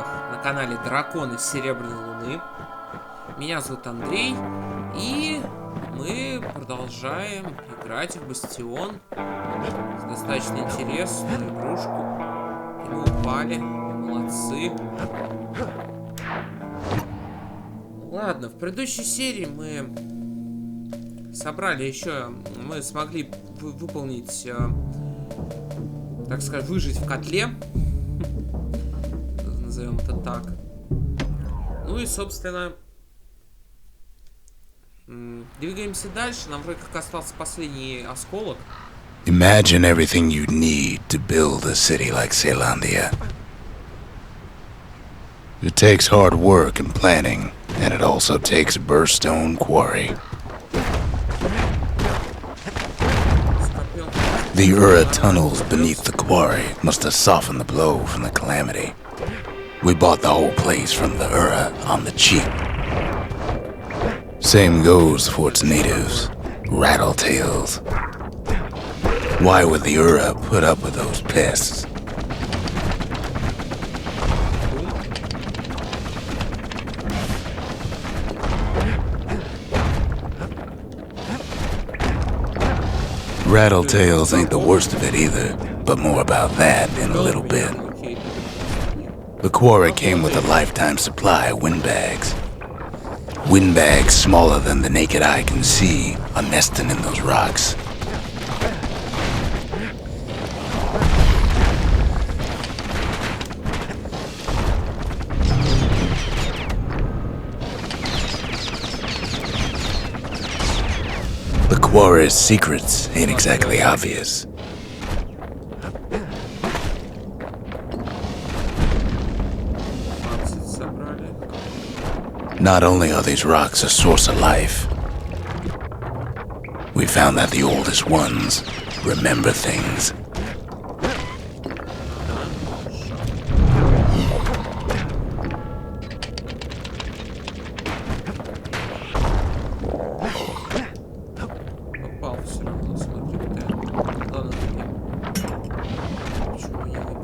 всех на канале Дракон из Серебряной Луны. Меня зовут Андрей, и мы продолжаем играть в Бастион. Достаточно интересную игрушку. И мы упали, молодцы. Ладно, в предыдущей серии мы собрали еще, мы смогли выполнить, так сказать, выжить в котле. Назовем это так. Ну и, собственно, двигаемся дальше. Нам вроде как остался последний осколок. Imagine everything you'd need to build a city like Celandia. It takes hard work and planning, and it also takes a burstone quarry. The Ura tunnels beneath the quarry must have softened the blow from the calamity. We bought the whole place from the Ura on the cheap. Same goes for its natives, rattletails. Why would the Ura put up with those pests? Rattletails ain't the worst of it either, but more about that in a little bit. The quarry came with a lifetime supply of windbags. Windbags smaller than the naked eye can see are nesting in those rocks. The quarry's secrets ain't exactly obvious. Not only are these rocks a source of life, we found that the oldest ones remember things.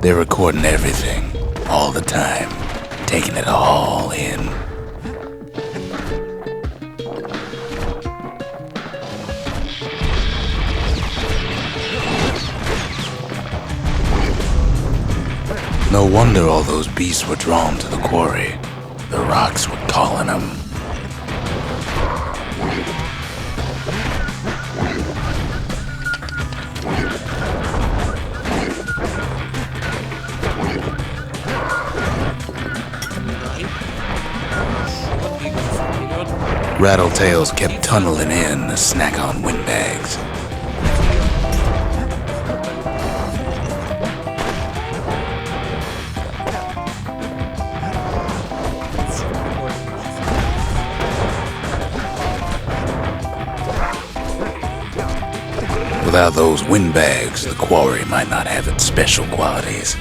They're recording everything, all the time, taking it all in. No wonder all those beasts were drawn to the quarry. The rocks were calling them. Rattletails kept tunneling in to snack on windbags. Without those windbags, the quarry might not have its special qualities.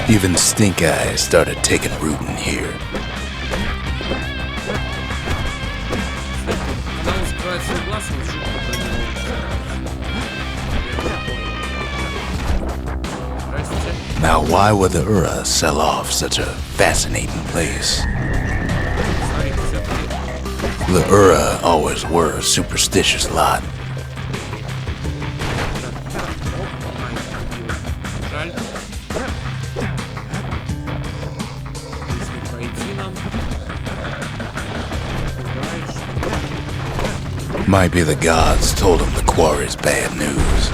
Even stink eyes started taking root in here. Now, why would the Ura sell off such a fascinating place? The Ura always were a superstitious lot. Might be the gods told him the quarry's bad news.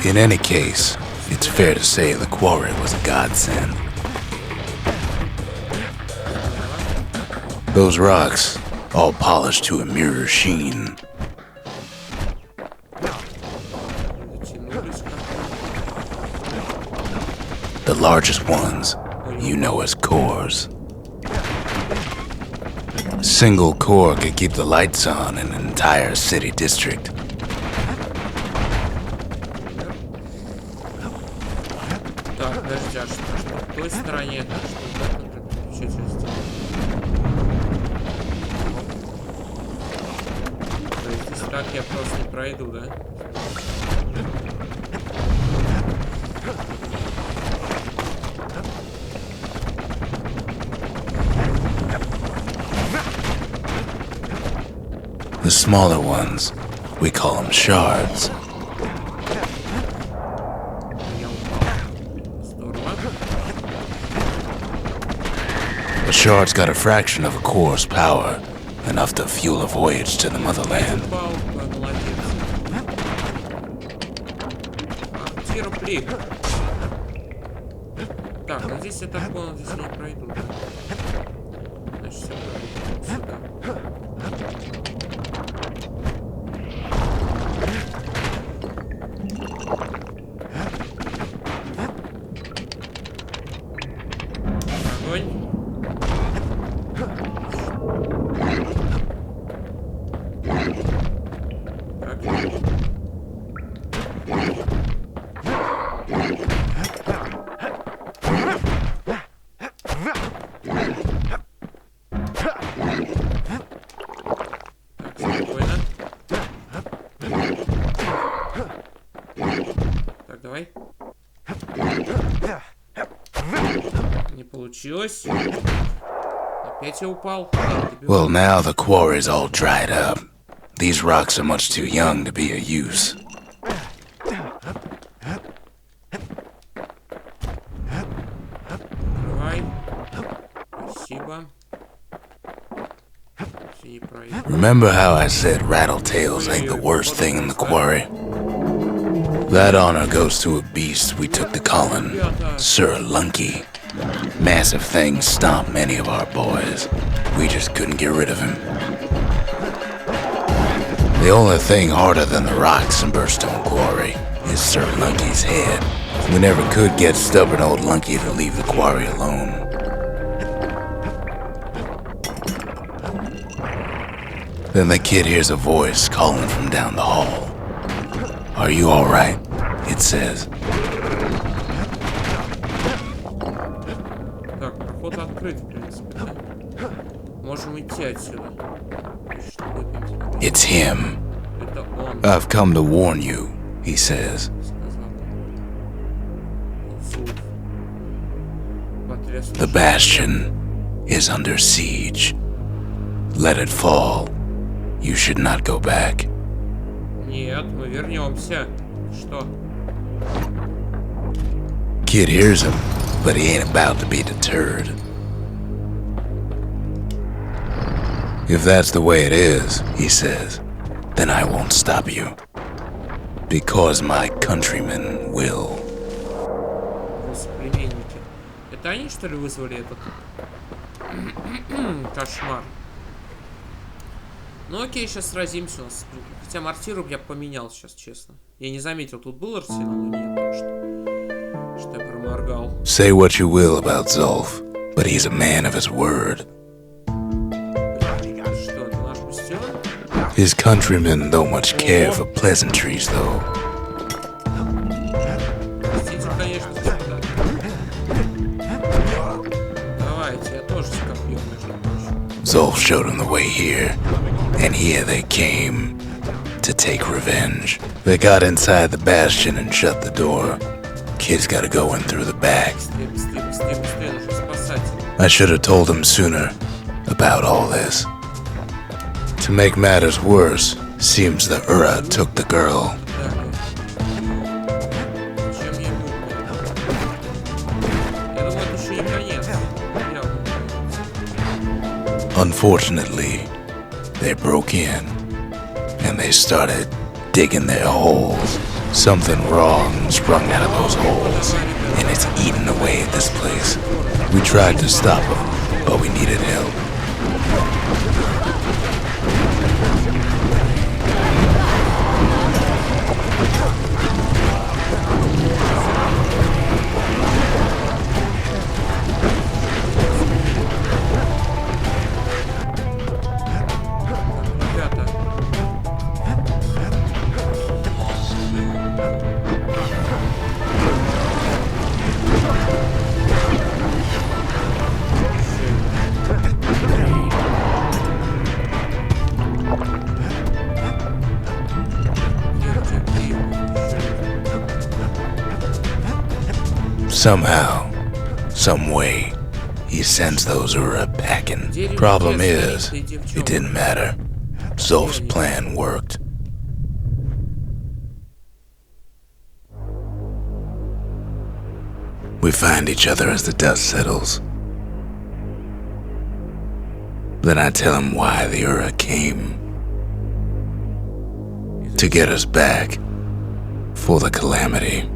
In any case, it's fair to say the quarry was a godsend. Those rocks, all polished to a mirror sheen. Потянулись как-то. The largest ones you know as cores. A single core could keep the lights on in an entire city district. Так, подожди, а что в той стороне? Это что, например, что сделать? То есть, если так я просто не пройду, да? The smaller ones, we call them shards. A shard's got a fraction of a core's power, enough to fuel a voyage to the motherland. Так, ну здесь я так понял, здесь не пройду. Значит, все сюда. Огонь. Давай. Не получилось. Опять я упал. Well, now the quarry's all dried up. These rocks are much too young to be of use. Давай. Спасибо. Remember how I said rattletails ain't the worst thing in the quarry? That honor goes to a beast we took to Colin, Sir Lunky. Massive things stomped many of our boys. We just couldn't get rid of him. The only thing harder than the rocks in Burstone Quarry is Sir Lunky's head. We never could get stubborn old Lunky to leave the quarry alone. Then the kid hears a voice calling from down the hall. Are you all right? It says. Так, проход открыт, в принципе, да? Можем идти отсюда. It's him. Это он. I've come to warn you, he says. The Bastion is under siege. Let it fall. You should not go back. Нет, мы вернемся. Что? Kid hears him, but he ain't about to be deterred. If that's the way it is, he says, then I won't stop you. Because my countrymen will. Соплеменники. Это они, что ли, вызвали этот кошмар? Ну окей, сейчас сразимся у нас. Хотя мортиру я поменял сейчас, честно. Я не заметил, тут был арсенал, но нет, так что я проморгал. Say what you will about Zolf, but he's a man of his word. Что, это наш Бастион? His countrymen don't much care for pleasantries, though. Простите, конечно, господа. Давайте, я тоже с копьем, между прочим. Zolf showed him the way here, and here they came to take revenge. They got inside the Bastion and shut the door. Kid's gotta go in through the back. Быстрее, нужно спасать. I should have told him sooner about all this. To make matters worse, seems the Ura took the girl. Чем ей будет? Я думаю, это еще не конец. Unfortunately, they broke in, and they started digging their holes. Something wrong sprung out of those holes, and it's eating away at this place. We tried to stop them, but we needed help. Somehow, some way, he sends those Ura packing. Problem is, it didn't matter. Zolf's plan worked. We find each other as the dust settles. Then I tell him why the Ura came. To get us back. For the calamity.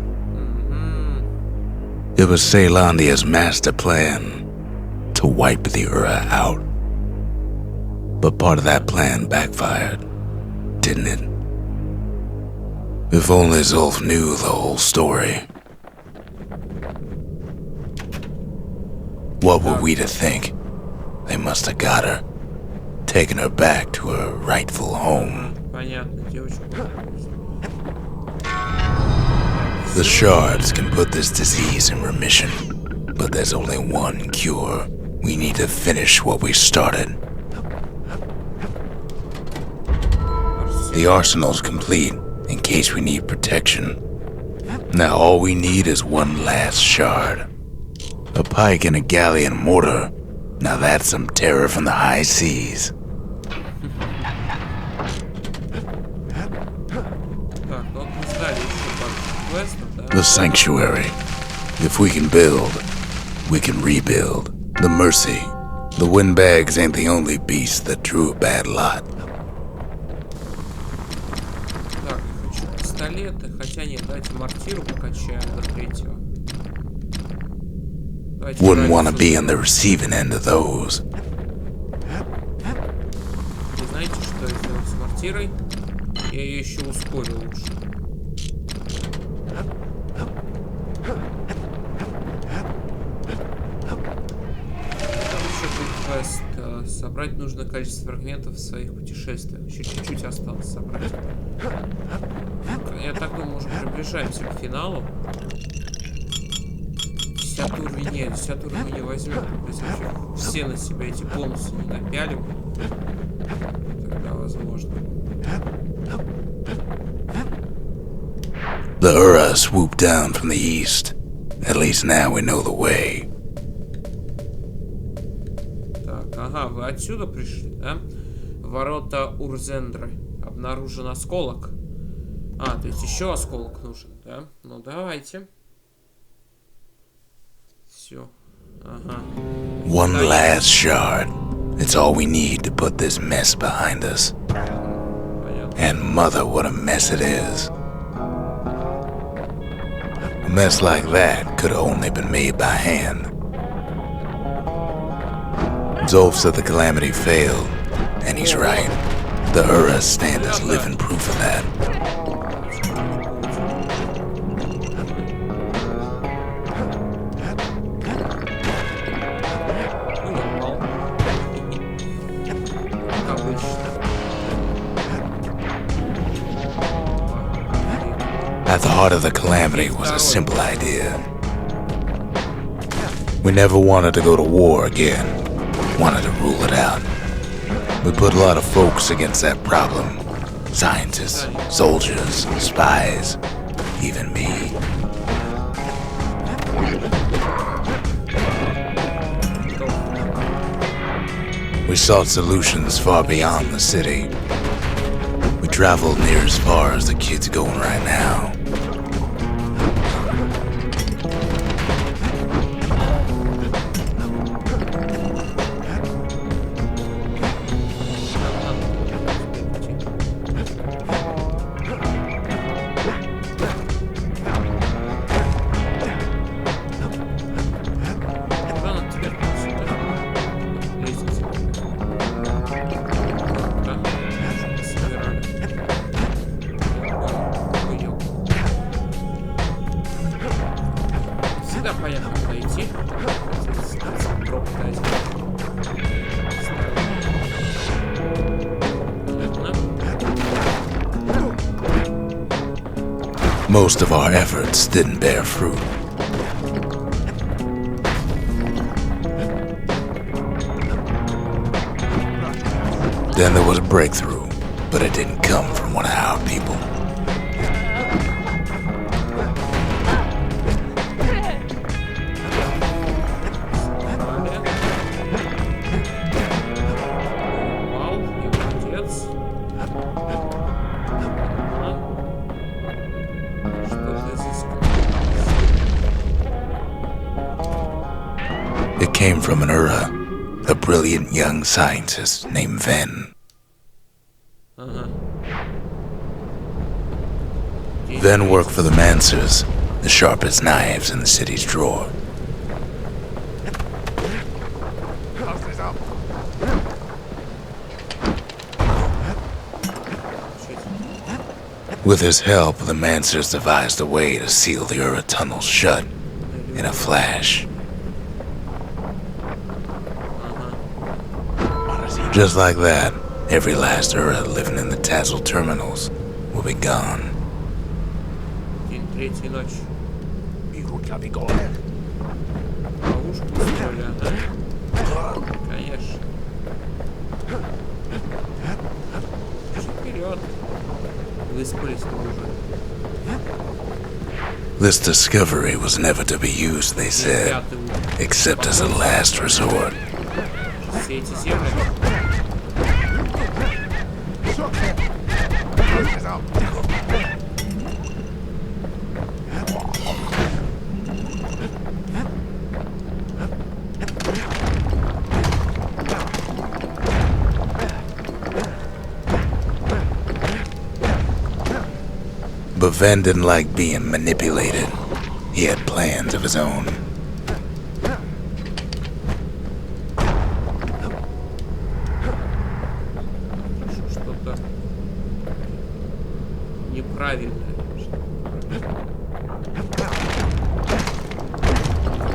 It was Ceylandia's master plan to wipe the Ura out. But part of that plan backfired, didn't it? If only Zolf knew the whole story. What were we to think? They must have got her, taken her back to her rightful home. The shards can put this disease in remission, but there's only one cure. We need to finish what we started. The arsenal's complete, in case we need protection. Now all we need is one last shard. A pike and a galleon mortar. Now that's some terror from the high seas. The sanctuary. If we can build, we can rebuild. The mercy. The windbags ain't the only beast that drew a bad lot. Так, хочу пистолеты, хотя нет, давайте мортиру покачаем до третьего. Wouldn't want to be on the receiving end of those. И знаете, что я сделал с мортирой? Я ее еще ускорил лучше. Собрать нужное количество фрагментов в своих путешествиях. Еще чуть-чуть осталось собрать. Я так думаю, мы уже приближаемся к финалу. 10 уровень нет, 10 уровень не возьмем. Если все на себя эти бонусы не напялим, тогда возможно. The Ura swooped down from the east. At least now we know the way. Ага, вы отсюда пришли, да? Ворота Урзендры. Обнаружен осколок. А, то есть еще осколок нужен, да? Ну, давайте. Все. Ага. One last shard. It's all we need to put this mess behind us. Понятно. And mother, what a mess it is. A mess like that could have only been made by hand. Zolf said the calamity failed, and he's right. The Ura stand as living proof of that. At the heart of the calamity was a simple idea. We never wanted to go to war again. Wanted to rule it out. We put a lot of folks against that problem. Scientists, soldiers, spies, even me. We sought solutions far beyond the city. We traveled near as far as the kid's going right now. Most of our efforts didn't bear fruit. Then there was a breakthrough, but it didn't come from one of our people. It came from an Ura, a brilliant young scientist named Ven. Ven worked for the Mancers, the sharpest knives in the city's drawer. With his help, the Mancers devised a way to seal the Ura tunnels shut in a flash. Just like that, every last Ura living in the Tassel terminals will be gone. This discovery was never to be used, they said, except as a last resort. But Ven didn't like being manipulated. He had plans of his own. Что-то неправильное.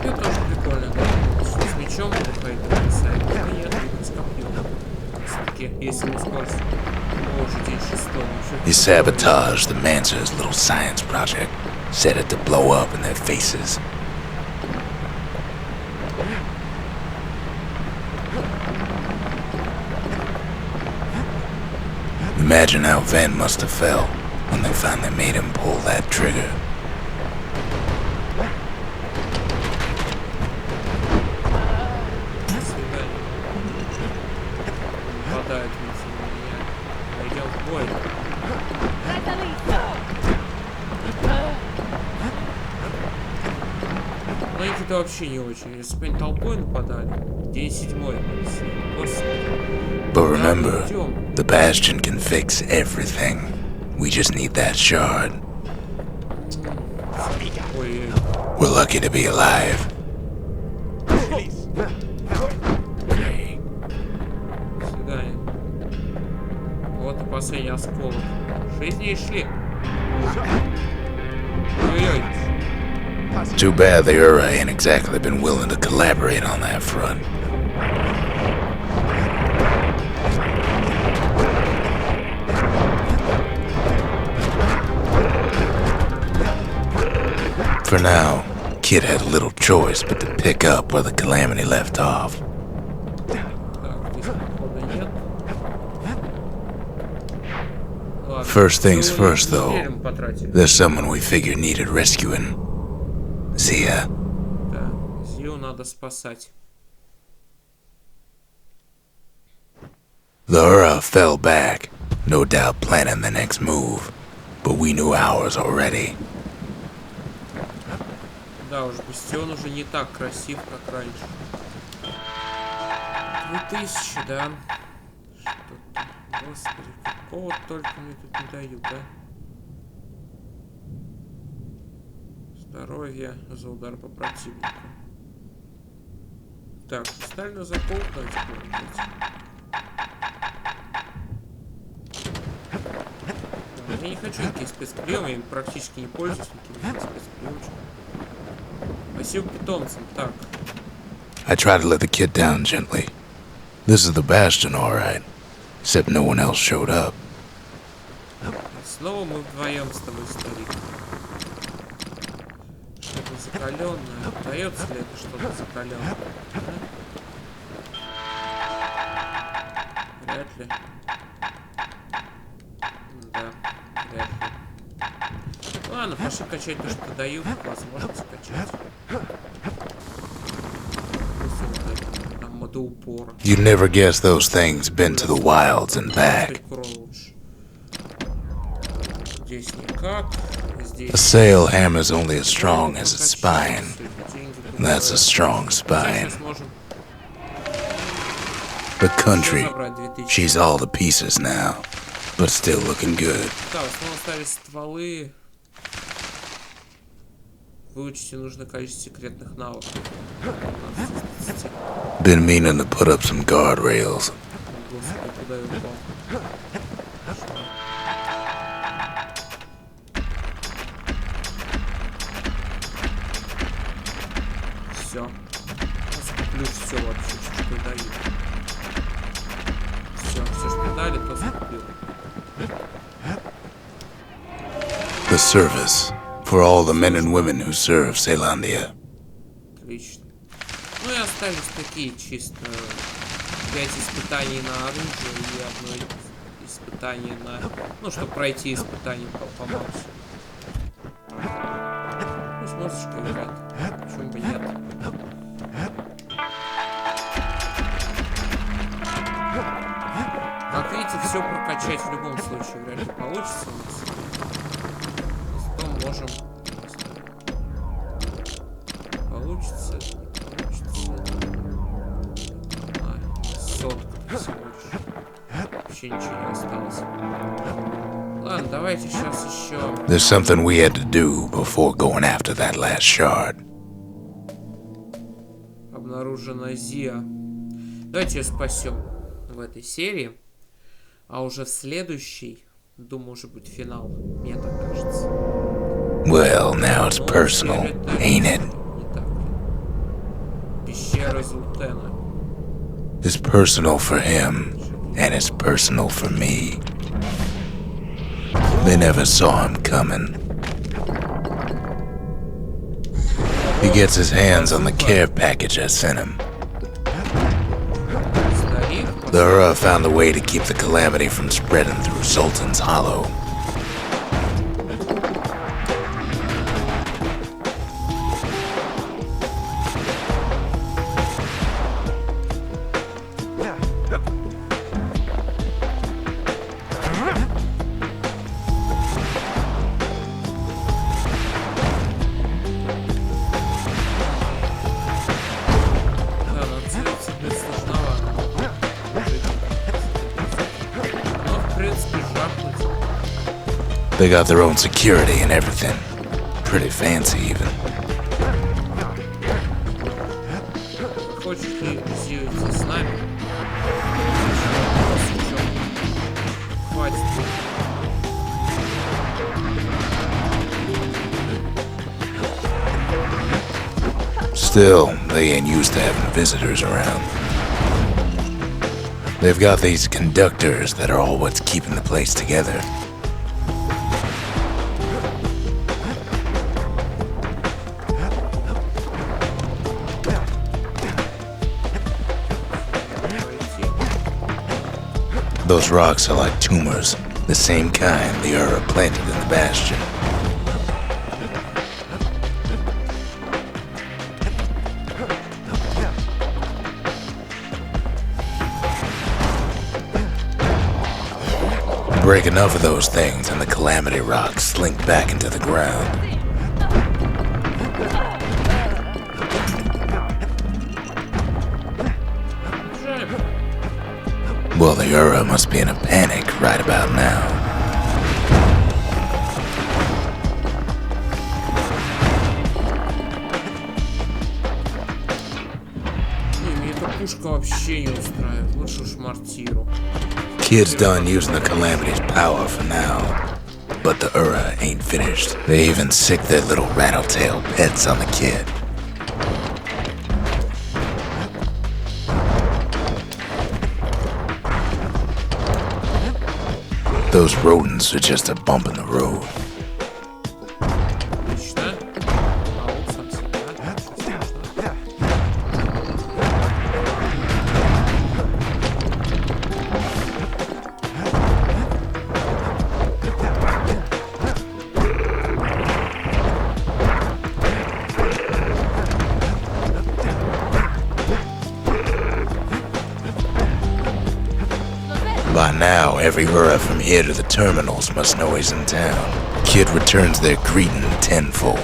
Это тоже прикольно, да? С мечом бухает бросает. Нет, не скоплю. Все-таки, если не скорость. He sabotaged the Mancer's little science project, set it to blow up in their faces. Imagine how Ven must have felt when they finally made him pull that trigger. Это вообще не очень. Если бы они толпой нападали, день 7-й. But remember, the Bastion can fix everything. We just need that shard. We're lucky to be alive. Свидание. Вот и последний осколок. 6 дней шли. Ой-ой. Too bad the Ura ain't exactly been willing to collaborate on that front. For now, Kid had little choice but to pick up where the Calamity left off. First things first, though, there's someone we figured needed rescuing. Зия. Да, Зию надо спасать. The Ura fell back, no doubt planning the next move, but we knew ours already. Да уж, Бастион уже не так красив, как раньше. 3000, да? Что-то, господи, какого только мне тут не дают, да? Здоровье за удар по противнику. Так, кристальный закол, давайте попробовать. Я не хочу никаких спецприемов, я им практически не пользуюсь никакими спецприемчиками. Спасибо питомцам. Так. I tried to let the kid down gently. This is the Bastion, all right. Except no one else showed up. Снова мы вдвоем с тобой, старик. Что-то закаленное. Дается ли это что-то закаленное? Вряд ли. Да, вряд ли. Ладно, пошли качать то, что дают. Возможно, скачать. Там до упора. You'd never guess those things been to the wilds and back. Здесь никак. Здесь... A sail hammer's only as strong as its spine. That's a strong spine. Сейчас можем The country, забрать 2000. she's all to pieces now, but still looking good. Да, в основном остались стволы. Выучите нужное количество секретных навыков. Been meaning to put up some guardrails. Господи, куда я упал? Все. Плюс все вообще, что дали. Все, что дали, то скупил. The service for all the men and women who serve Celandia. Отлично. Ну и остались такие чисто 5 испытаний на оружие и одно испытание на... Ну, чтобы пройти испытание по максимуму. Пусть музычка играет. Почему бы нет? Как видите, все прокачать в любом случае вряд ли получится у нас. Зато можем... Получится, не получится. Сотка всего лишь. Вообще ничего не осталось. Ладно, давайте сейчас еще... There's something we had to do before going after that last shard. Обнаружена Зия. Давайте ее спасем в этой серии. А уже в следующей, думаю, уже будет финал. Мне так кажется. Well, now it's personal, ain't it? Не так. Пещера Зултена. It's personal for him, and it's personal for me. They never saw him coming. He gets his hands on the care package I sent him. Старик. The Ura found a way to keep the calamity from spreading through Sultan's Hollow. Да, нам теперь сложновато. Но, в принципе, жахнуть. They got their own security and everything. Pretty fancy even. Хочешь ли Зию идти с нами? Хватит. Still, they ain't used to having visitors around. They've got these conductors that are all what's keeping the place together. Those rocks are like tumors, the same kind the Ura planted in the Bastion. Break enough of those things and the calamity rocks slink back into the ground. Well, the Ura must be in a panic right about now. Не, мне эта пушка вообще не устраивает. Лучше уж мортиру. Kids done using the calamity's power for now. But the Ura ain't finished. They even sick their little rattletail pets on the kid. Those rodents are just a bump in the road. Отлично. А вот сам себя. By now, every Ura from here to the terminals must know he's in town. Kid returns their greeting tenfold.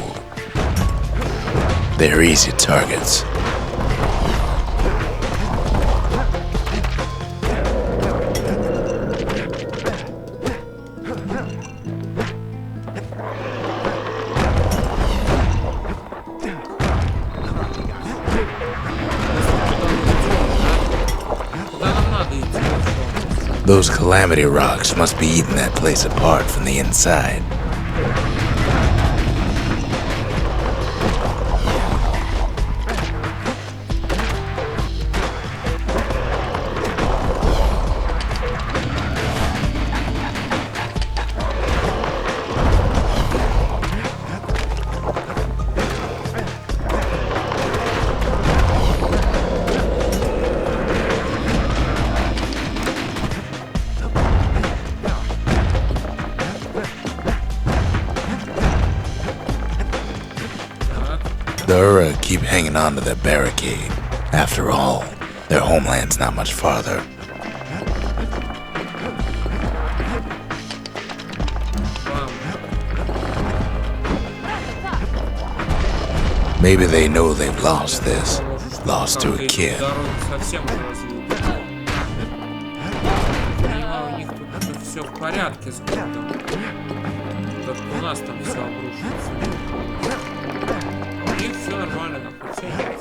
They're easy targets. Those calamity rocks must be eating that place apart from the inside. The keep hanging on to their barricade. After all, their homeland's not much farther. Maybe they know they've lost this. Lost to a kid.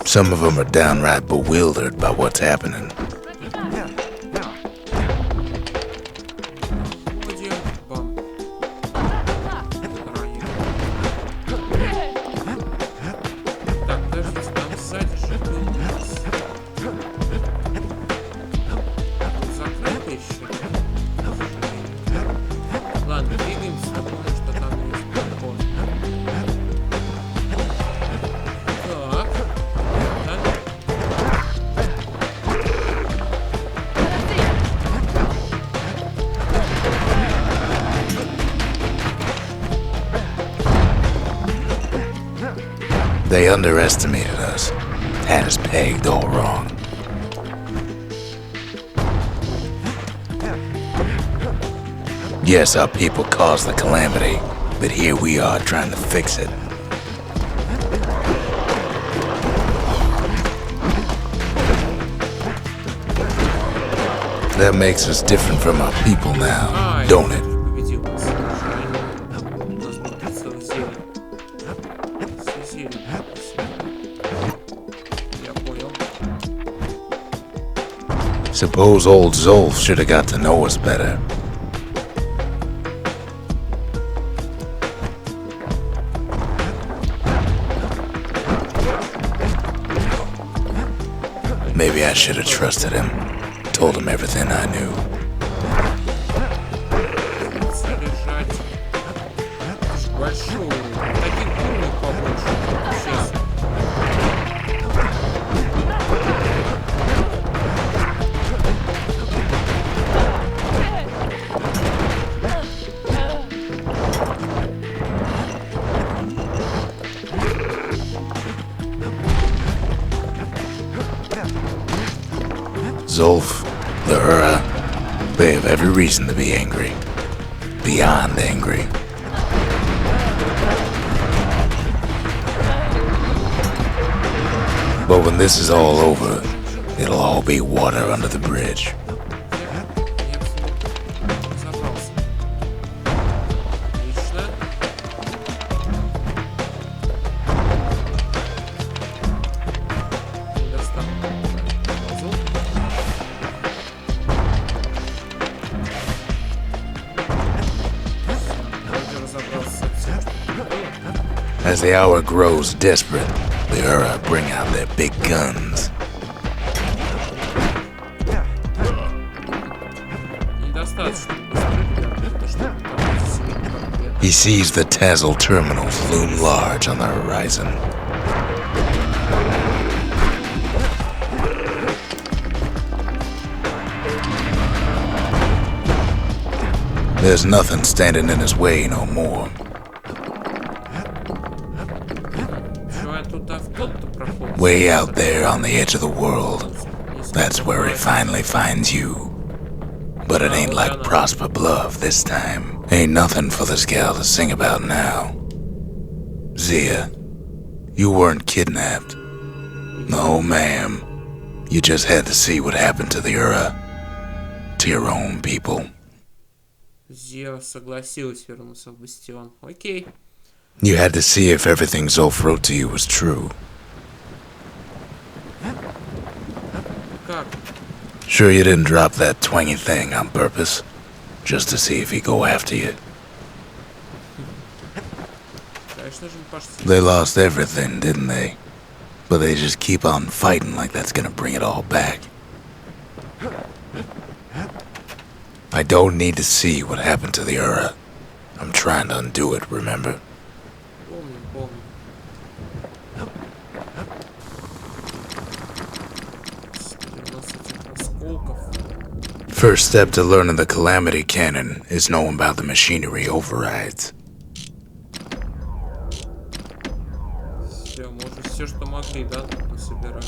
Some of them are downright bewildered by what's happening. They underestimated us. Had us pegged all wrong. Yes, our people caused the calamity, but here we are trying to fix it. That makes us different from our people now, don't it? Suppose old Zolf should have got to know us better. Maybe I should have trusted him. Told him everything I knew. Zolf, the they have every reason to be angry. Beyond angry. But when this is all over, it'll all be water under the bridge. As the hour grows desperate, the Ura bring out their big guns. He sees the Tazzle terminals loom large on the horizon. There's nothing standing in his way no more. Way out there on the edge of the world, that's where he finally finds you. But it ain't like Prosper Bluff this time. Ain't nothing for this gal to sing about now. Zia, You weren't kidnapped. No, ma'am. You just had to see what happened to the Ura. To your own people. Зева согласилась вернуться в Бастион. Окей. You had to see if everything Zolf wrote to you was true. Как? Sure you didn't drop that twangy thing on purpose? Just to see if he'd go after you? Конечно же, почти. They lost everything, didn't they? But they just keep on fighting like that's gonna bring it all back. I don't need to see what happened to the Ura. I'm trying to undo it, remember? Помню. First step to learning the Calamity Cannon is knowing about the machinery overrides. Все, мы уже все, что могли, да, тут насобираем.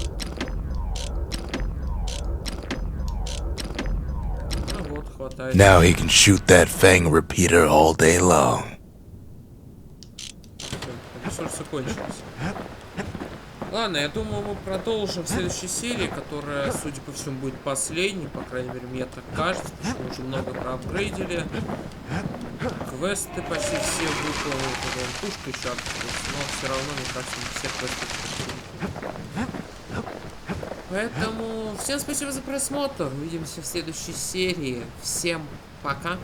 Ну вот, хватает. Now he can shoot that Fang repeater all day long. Ресурсы кончились. Ладно, я думаю, мы продолжим в следующей серии, которая, судя по всему, будет последней. По крайней мере, мне так кажется, потому что мы уже много проапгрейдили. Квесты почти все выполнены. Пушка еще открылась, но все равно, мне кажется, не все квесты. Поэтому всем спасибо за просмотр. Увидимся в следующей серии. Всем пока.